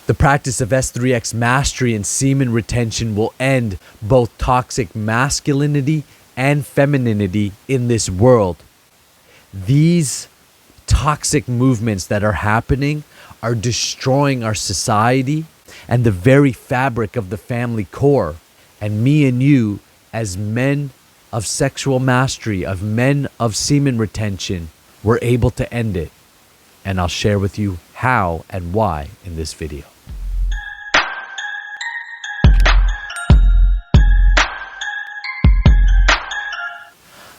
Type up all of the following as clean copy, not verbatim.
The practice of S3X mastery and semen retention will end both toxic masculinity and femininity in this world. These toxic movements that are happening are destroying our society and the very fabric of the family core. And me and you, as men of sexual mastery, of men of semen retention, we're able to end it. And I'll share with you how and why in this video.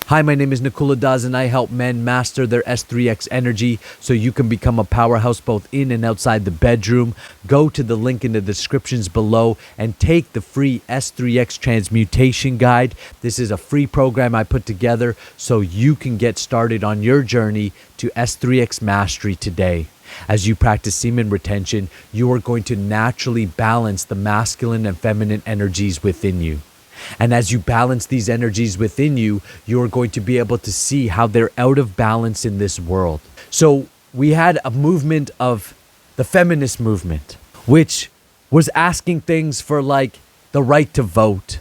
Hi, my name is Nakula and I help men master their S3X energy so you can become a powerhouse both in and outside the bedroom. Go to the link in the descriptions below and take the free S3X transmutation guide. This is a free program I put together so you can get started on your journey to S3X mastery today. As you practice semen retention, you are going to naturally balance the masculine and feminine energies within you. And as you balance these energies within you, you're going to be able to see how they're out of balance in this world. So we had a movement of the feminist movement, which was asking things for like the right to vote,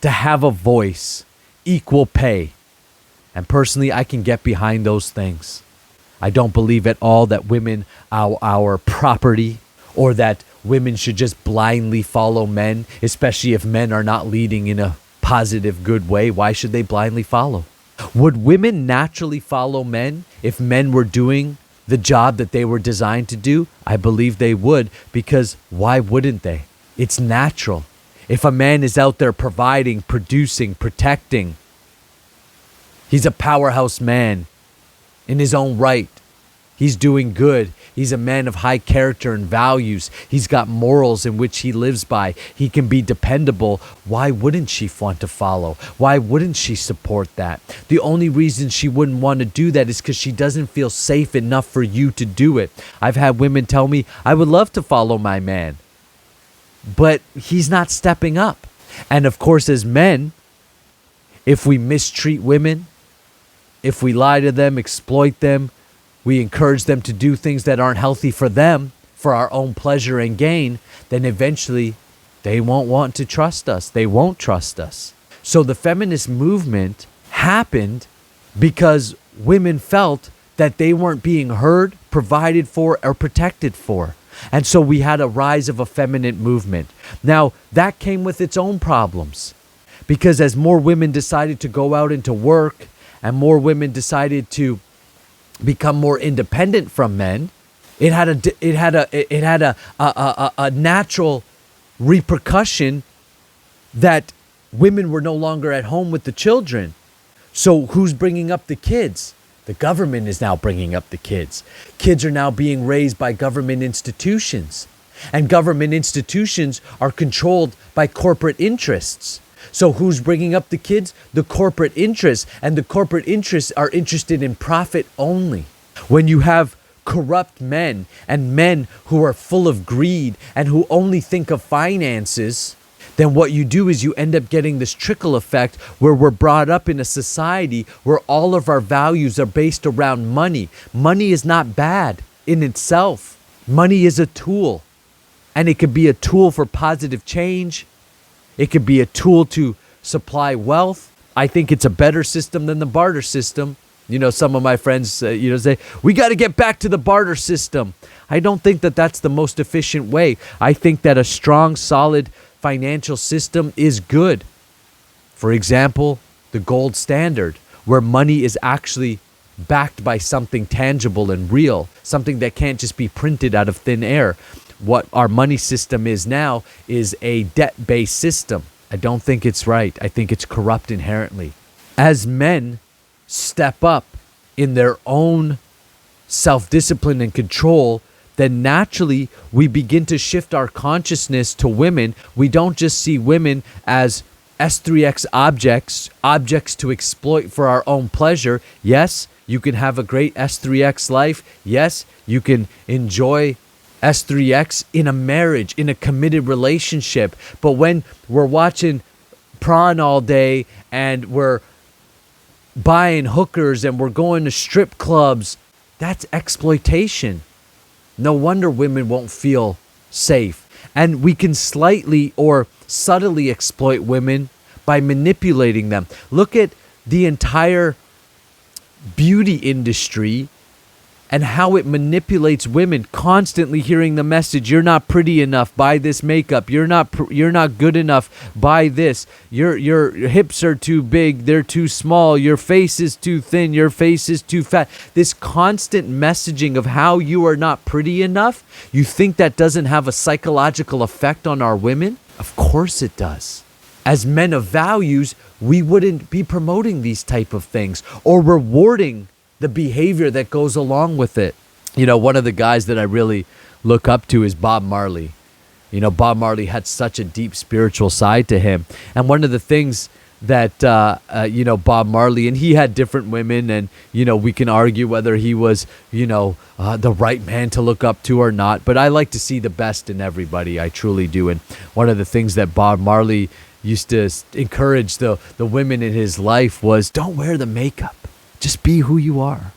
to have a voice, equal pay. And personally, I can get behind those things. I don't believe at all that women are our property, or that women should just blindly follow men, especially if men are not leading in a positive, good way. Why should they blindly follow? Would women naturally follow men if men were doing the job that they were designed to do? I believe they would, because why wouldn't they? It's natural. If a man is out there providing, producing, protecting, he's a powerhouse man in his own right. He's doing good. He's a man of high character and values. He's got morals in which he lives by. He can be dependable. Why wouldn't she want to follow? Why wouldn't she support that? The only reason she wouldn't want to do that is because she doesn't feel safe enough for you to do it. I've had women tell me, I would love to follow my man, but he's not stepping up. And of course, as men, if we mistreat women, if we lie to them, exploit them, we encourage them to do things that aren't healthy for them, for our own pleasure and gain, then eventually they won't want to trust us. They won't trust us. So the feminist movement happened because women felt that they weren't being heard, provided for, or protected for. And so we had a rise of a feminine movement. Now, that came with its own problems, because as more women decided to go out into work and more women decided to become more independent from men, it had a natural repercussion that women were no longer at home with the children. So who's bringing up the kids? The government is now bringing up the kids. Kids are now being raised by government institutions, and government institutions are controlled by corporate interests. So who's bringing up the kids? The corporate interests, and the corporate interests are interested in profit only. When you have corrupt men and men who are full of greed and who only think of finances, then what you do is you end up getting this trickle effect where we're brought up in a society where all of our values are based around money. Money is not bad in itself. Money is a tool, and it could be a tool for positive change. It could be a tool to supply wealth. I think it's a better system than the barter system. You know, some of my friends, say, we got to get back to the barter system. I don't think that that's the most efficient way. I think that a strong, solid financial system is good. For example, the gold standard, where money is actually backed by something tangible and real, something that can't just be printed out of thin air. What our money system is now is a debt-based system. I don't think it's right. I think it's corrupt inherently. As men step up in their own self-discipline and control, then naturally we begin to shift our consciousness to women. We don't just see women as S3X objects to exploit for our own pleasure. Yes, you can have a great S3X life. Yes, you can enjoy S3X in a marriage, in a committed relationship. But when we're watching prawn all day and we're buying hookers and we're going to strip clubs, that's exploitation. No wonder women won't feel safe. And we can slightly or subtly exploit women by manipulating them. Look at the entire beauty industry and how it manipulates women, constantly hearing the message, you're not pretty enough, buy this makeup, you're not good enough, buy this, your hips are too big, they're too small, your face is too thin, your face is too fat. This constant messaging of how you are not pretty enough, you think that doesn't have a psychological effect on our women? Of course it does. As men of values, we wouldn't be promoting these type of things or rewarding the behavior that goes along with it. You know, one of the guys that I really look up to is Bob Marley. You know, Bob Marley had such a deep spiritual side to him. And one of the things that, Bob Marley, and he had different women, and, we can argue whether he was, the right man to look up to or not. But I like to see the best in everybody. I truly do. And one of the things that Bob Marley used to encourage the women in his life was, don't wear the makeup. Just be who you are.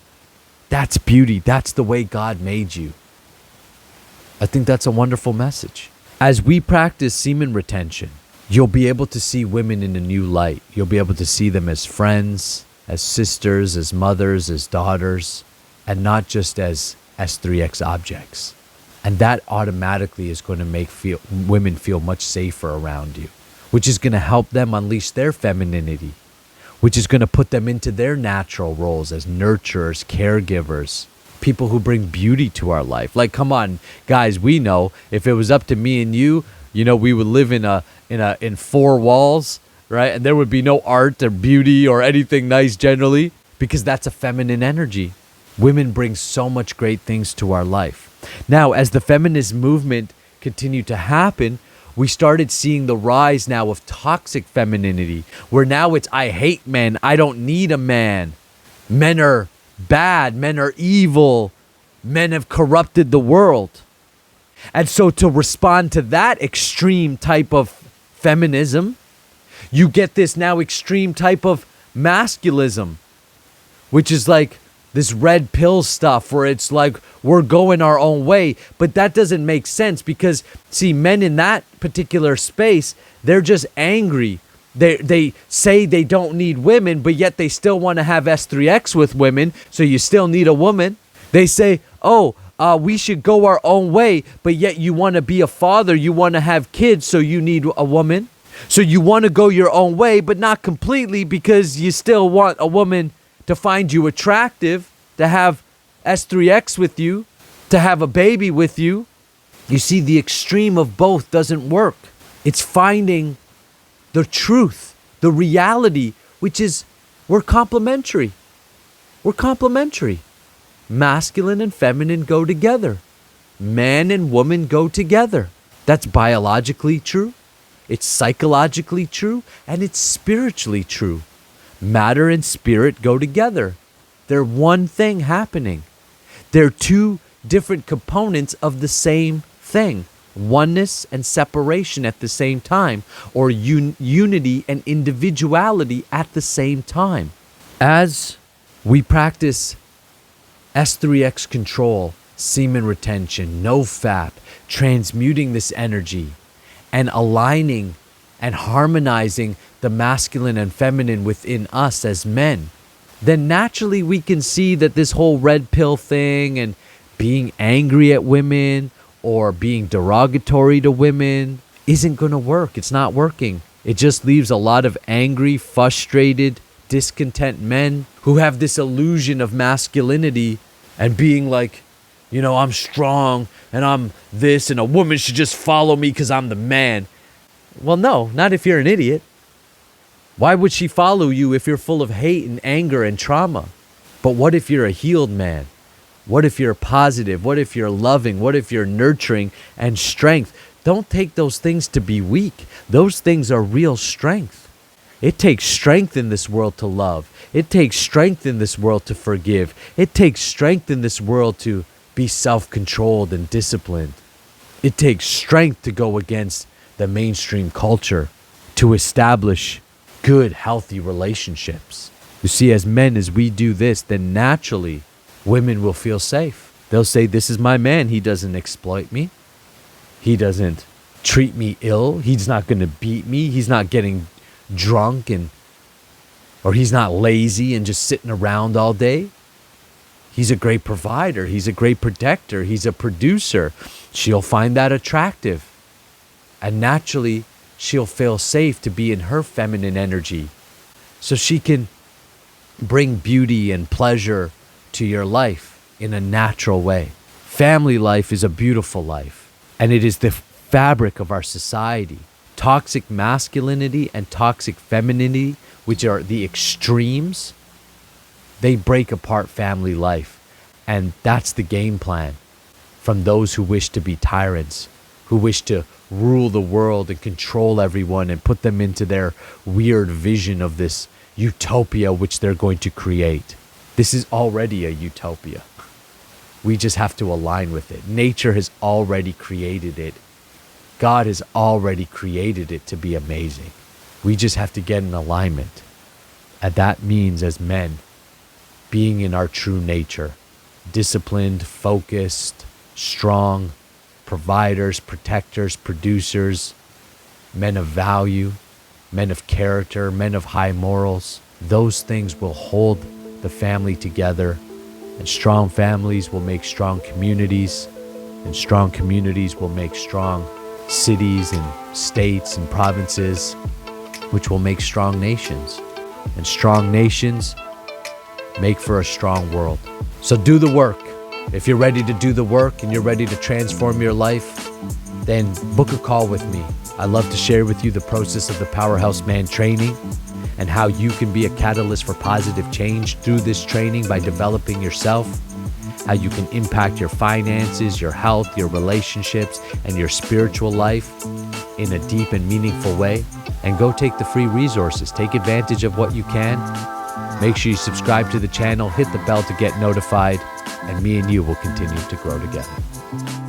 That's beauty. That's the way God made you. I think that's a wonderful message. As we practice semen retention, you'll be able to see women in a new light. You'll be able to see them as friends, as sisters, as mothers, as daughters, and not just as S3X objects. And that automatically is going to make women feel much safer around you, which is going to help them unleash their femininity, which is going to put them into their natural roles as nurturers, caregivers, people who bring beauty to our life. Like, come on, guys, we know if it was up to me and you, we would live in four walls, right? And there would be no art or beauty or anything nice generally, because that's a feminine energy. Women bring so much great things to our life. Now, as the feminist movement continued to happen, we started seeing the rise now of toxic femininity, where now it's, I hate men, I don't need a man. Men are bad, men are evil, men have corrupted the world. And so to respond to that extreme type of feminism, you get this now extreme type of masculism, which is like this red pill stuff where it's like we're going our own way. But that doesn't make sense because, see, men in that particular space, they're just angry. They say they don't need women, but yet they still want to have S3X with women, so you still need a woman. They say, we should go our own way, but yet you want to be a father, you want to have kids, so you need a woman. So you want to go your own way, but not completely, because you still want a woman to find you attractive, to have S3X with you, to have a baby with you. You see, the extreme of both doesn't work. It's finding the truth, the reality, which is we're complementary. We're complementary. Masculine and feminine go together. Man and woman go together. That's biologically true. It's psychologically true, and it's spiritually true. Matter and spirit go together. They're one thing happening. They're two different components of the same thing. Oneness and separation at the same time, or unity and individuality at the same time. As we practice S3X control, semen retention, no FAP, transmuting this energy, and aligning and harmonizing the masculine and feminine within us as men, then naturally we can see that this whole red pill thing and being angry at women or being derogatory to women isn't going to work. It's not working. It just leaves a lot of angry, frustrated, discontent men who have this illusion of masculinity and being like, I'm strong and I'm this and a woman should just follow me because I'm the man. Well, no, not if you're an idiot. Why would she follow you if you're full of hate and anger and trauma? But what if you're a healed man? What if you're positive? What if you're loving? What if you're nurturing and strength? Don't take those things to be weak. Those things are real strength. It takes strength in this world to love. It takes strength in this world to forgive. It takes strength in this world to be self-controlled and disciplined. It takes strength to go against the mainstream culture, to establish good, healthy relationships. You see, as men, as we do this, then naturally women will feel safe. They'll say, this is my man. He doesn't exploit me. He doesn't treat me ill. He's not going to beat me. He's not getting drunk or he's not lazy and just sitting around all day. He's a great provider. He's a great protector. He's a producer. She'll find that attractive. And naturally, she'll feel safe to be in her feminine energy. So she can bring beauty and pleasure to your life in a natural way. Family life is a beautiful life, and it is the fabric of our society. Toxic masculinity and toxic femininity, which are the extremes, they break apart family life. And that's the game plan from those who wish to be tyrants, who wish to rule the world and control everyone and put them into their weird vision of this utopia which they're going to create. This is already a utopia. We just have to align with it. Nature has already created it. God has already created it to be amazing. We just have to get in alignment. And that means, as men, being in our true nature, disciplined, focused, strong, providers, protectors, producers, men of value, men of character, men of high morals. Those things will hold the family together, and strong families will make strong communities, and strong communities will make strong cities and states and provinces, which will make strong nations, and strong nations make for a strong world. So do the work. If you're ready to do the work and you're ready to transform your life, then book a call with me. I love to share with you the process of the Powerhouse Man training and how you can be a catalyst for positive change through this training by developing yourself, how you can impact your finances, your health, your relationships, and your spiritual life in a deep and meaningful way. And go take the free resources. Take advantage of what you can. Make sure you subscribe to the channel, hit the bell to get notified, and me and you will continue to grow together.